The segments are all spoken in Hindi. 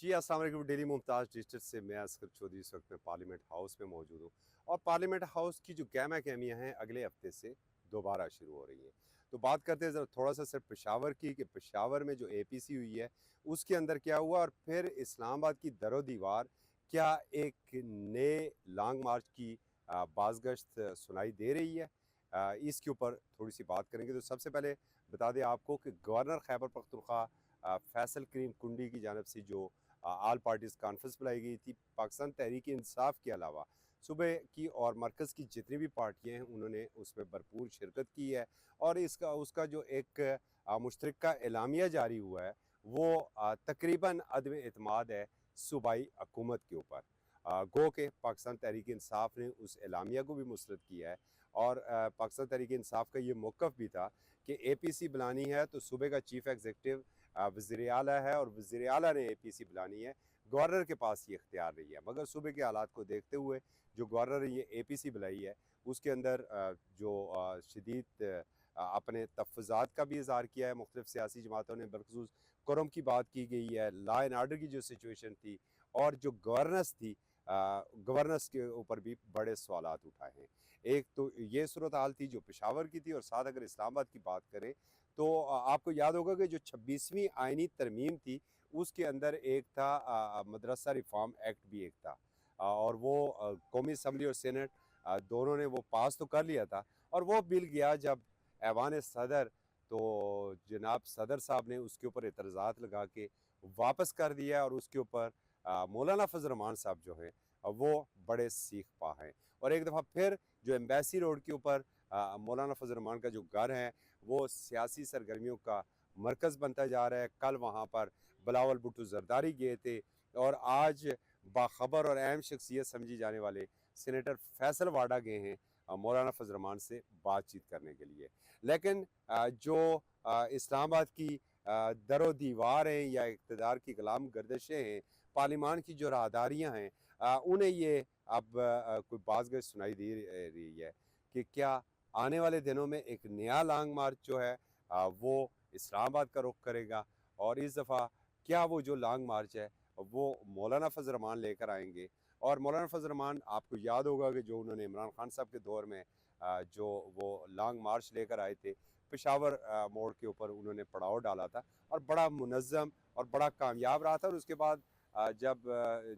जी, अस्सलाम वालेकुम। डेली मुमताज़ डिजिटल से मैं असगर चौधरी इस वक्त मैं पार्लियामेंट हाउस में मौजूद हूँ और पार्लियामेंट हाउस की जो गहमा गहमियाँ हैं अगले हफ्ते से दोबारा शुरू हो रही हैं। तो बात करते हैं ज़रा थोड़ा सा सिर्फ पेशावर की कि पेशावर में जो एपीसी हुई है उसके अंदर क्या हुआ और फिर इस्लामाबाद की दरो दीवार क्या एक नए लॉन्ग मार्च की बाज़गश्त सुनाई दे रही है। इसके ऊपर थोड़ी सी बात करेंगे। तो सबसे पहले बता दें आपको कि गवर्नर खैबर पख्तूनख्वा फैसल करीम कुंडी की जानब से जो आल पार्टीज़ कॉन्फ्रेंस बुलाई गई थी, पाकिस्तान तहरीक इंसाफ के अलावा सुबह की और मरकज़ की जितनी भी पार्टियाँ हैं उन्होंने उसमें भरपूर शिरकत की है और इसका उसका जो एक मुश्तरका एलामिया जारी हुआ है वो तकरीबन अदम एतमाद है सूबाई हुकूमत के ऊपर। गो के पाकिस्तान तहरीक इंसाफ ने उस एलामिया को भी मुस्तरद किया है और पाकिस्तान तहरीक इंसाफ का ये मौक़िफ़ भी था कि एपीसी बुलानी है तो सूबे का चीफ़ एग्जीक्यूटिव वज़ीर आला है और वज़ीर आला ने एपीसी बुलानी है, गवर्नर के पास ये इख्तियार नहीं है। मगर सूबे के हालात को देखते हुए जो गवर्नर ने ये एपीसी बुलाई है उसके अंदर जो शदीद अपने तहफ़्फ़ुज़ात का भी इज़हार किया है। मुख्तलिफ़ सियासी जमातों ने बरख़ुसूस कुरम की बात की गई है, लॉ एंड ऑर्डर की जो सिचुएशन थी और जो गवर्नेंस थी, गवर्नेंस के ऊपर भी बड़े सवालात उठाए हैं। एक तो ये सूरत हाल थी जो पेशावर की थी और साथ अगर इस्लामाबाद की बात करें तो आपको याद होगा कि जो 26वीं आइनी तरमीम थी उसके अंदर एक था मदरसा रिफॉर्म एक्ट भी एक था और वो कौमी असम्बली और सेनेट दोनों ने वो पास तो कर लिया था और वो बिल गया जब ऐवान सदर, तो जनाब सदर साहब ने उसके ऊपर एतराज़ात लगा के वापस कर दिया और उसके ऊपर मौलाना फजल रहमान साहब जो हैं वो बड़े सीख पा हैं और एक दफ़ा फिर जो एम्बेसी रोड के ऊपर मौलाना फजल रहमान का जो घर है वो सियासी सरगर्मियों का मरकज़ बनता जा रहा है। कल वहाँ पर बिलावल भुट्टो जरदारी गए थे और आज बाखबर और अहम शख्सियत समझी जाने वाले सीनेटर फैसल वाडा गए हैं मौलाना फजल रहमान से बातचीत करने के लिए। लेकिन जो इस्लामाबाद की दरो दीवार हैं या इक़्तिदार की ग़ुलाम गर्दिशें हैं, पार्लिमान की जो राहदारियाँ हैं, उन्हें ये अब कोई बाज़गश्त सुनाई दे रही है कि क्या आने वाले दिनों में एक नया लॉन्ग मार्च जो है वो इस्लामाबाद का रुख करेगा और इस दफ़ा क्या वो जो लॉन्ग मार्च है वो मौलाना फजल रहमान लेकर आएंगे। और मौलाना फजल रहमान आपको याद होगा कि जो उन्होंने इमरान खान साहब के दौर में जो वो लॉन्ग मार्च लेकर आए थे पेशावर मोड़ के ऊपर उन्होंने पड़ाव डाला था और बड़ा मुनज़्ज़म और बड़ा कामयाब रहा था और उसके बाद जब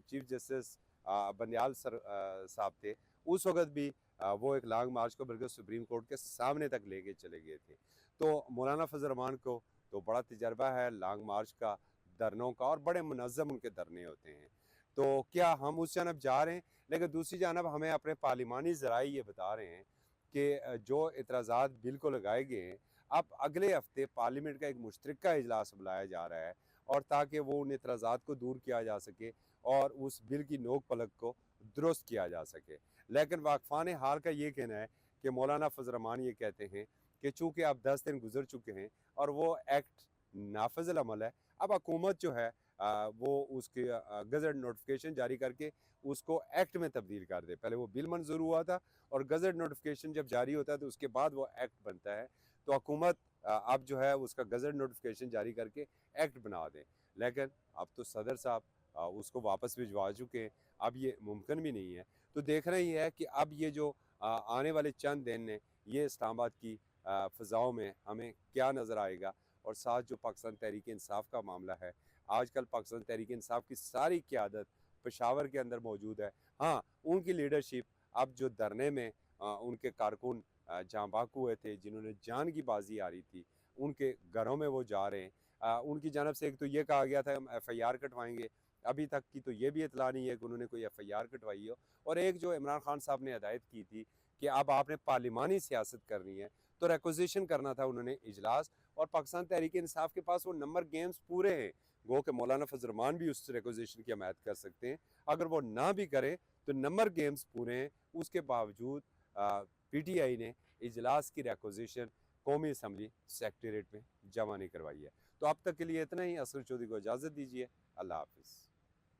चीफ जस्टिस बंदयाल सर साहब थे उस वक़्त भी वो एक लॉन्ग मार्च को बल्कि सुप्रीम कोर्ट के सामने तक लेके चले गए थे। तो मौलाना फजल रहमान को तो बड़ा तजर्बा है लॉन्ग मार्च का, धरनों का और बड़े मुनज़्ज़म उनके धरने होते हैं। तो क्या हम उस जानब जा रहे हैं? लेकिन दूसरी जानब हमें अपने पार्लिमानी ज़राए ये बता रहे हैं कि जो एतराज़ात बिल को लगाए गए हैं, अब अगले हफ़्ते पार्लियामेंट का एक मुश्तरका इजलास बुलाया जा रहा है और ताकि वो उन एतराज़ात को दूर किया जा सके और उस बिल की नोक पलक को दुरुस्त किया जा सके। लेकिन वाक़फ़ान हाल का ये कहना है कि मौलाना फजल रहमान ये कहते हैं कि चूँकि अब 10 दिन गुजर चुके हैं और वो एक्ट नाफिज़ अमल है, अब हुकूमत जो है वो उसके गज़ट नोटिफिकेशन जारी करके उसको एक्ट में तब्दील कर दे। पहले वो बिल मंजूर हुआ था और गज़ट नोटिफिकेशन जब जारी होता है तो उसके बाद वो एक्ट बनता है। तो हुकूमत अब जो है उसका गज़ट नोटिफिकेशन जारी करके एक्ट बना दें। लेकिन अब तो सदर साहब उसको वापस भिजवा चुके हैं, अब ये मुमकिन भी नहीं है। तो देख रहे ही है कि अब ये जो आने वाले चंद दिन हैं ये इस्लामाबाद की फ़िज़ाओं में हमें क्या नज़र आएगा और साथ जो पाकिस्तान तहरीक इंसाफ का मामला है, आजकल पाकिस्तान तहरीक इंसाफ की सारी क़यादत पेशावर के अंदर मौजूद है। हाँ, उनकी लीडरशिप अब जो धरने में उनके कारकुन जाँ बाक हुए थे, जिन्होंने जान की बाजी आ रही थी, उनके घरों में वो जा रहे हैं। उनकी जानब से एक तो ये कहा गया था हम एफआईआर कटवाएंगे, अभी तक की तो ये भी इतला नहीं है कि उन्होंने कोई एफआईआर कटवाई हो। और एक जो इमरान खान साहब ने हदायत की थी कि अब आपने पार्लिमानी सियासत करनी है, तो रिक्विजिशन करना था उन्होंने इजलास और पाकिस्तान तहरीक इंसाफ के पास वो नंबर गेम्स पूरे हैं। गो कि मौलाना फजल रहमान भी उस रिक्विजिशन की हमायत कर सकते हैं। अगर वो ना भी करें तो नंबर गेम्स पूरे हैं। उसके बावजूद पीटीआई ने इजलास की रिक्विजिशन कौमी असम्बली सेक्रेटेरिएट में जमा नहीं करवाई है। तो अब तक के लिए इतना ही। असगर चौधरी को इजाज़त दीजिए। अल्लाह हाफ़िज़।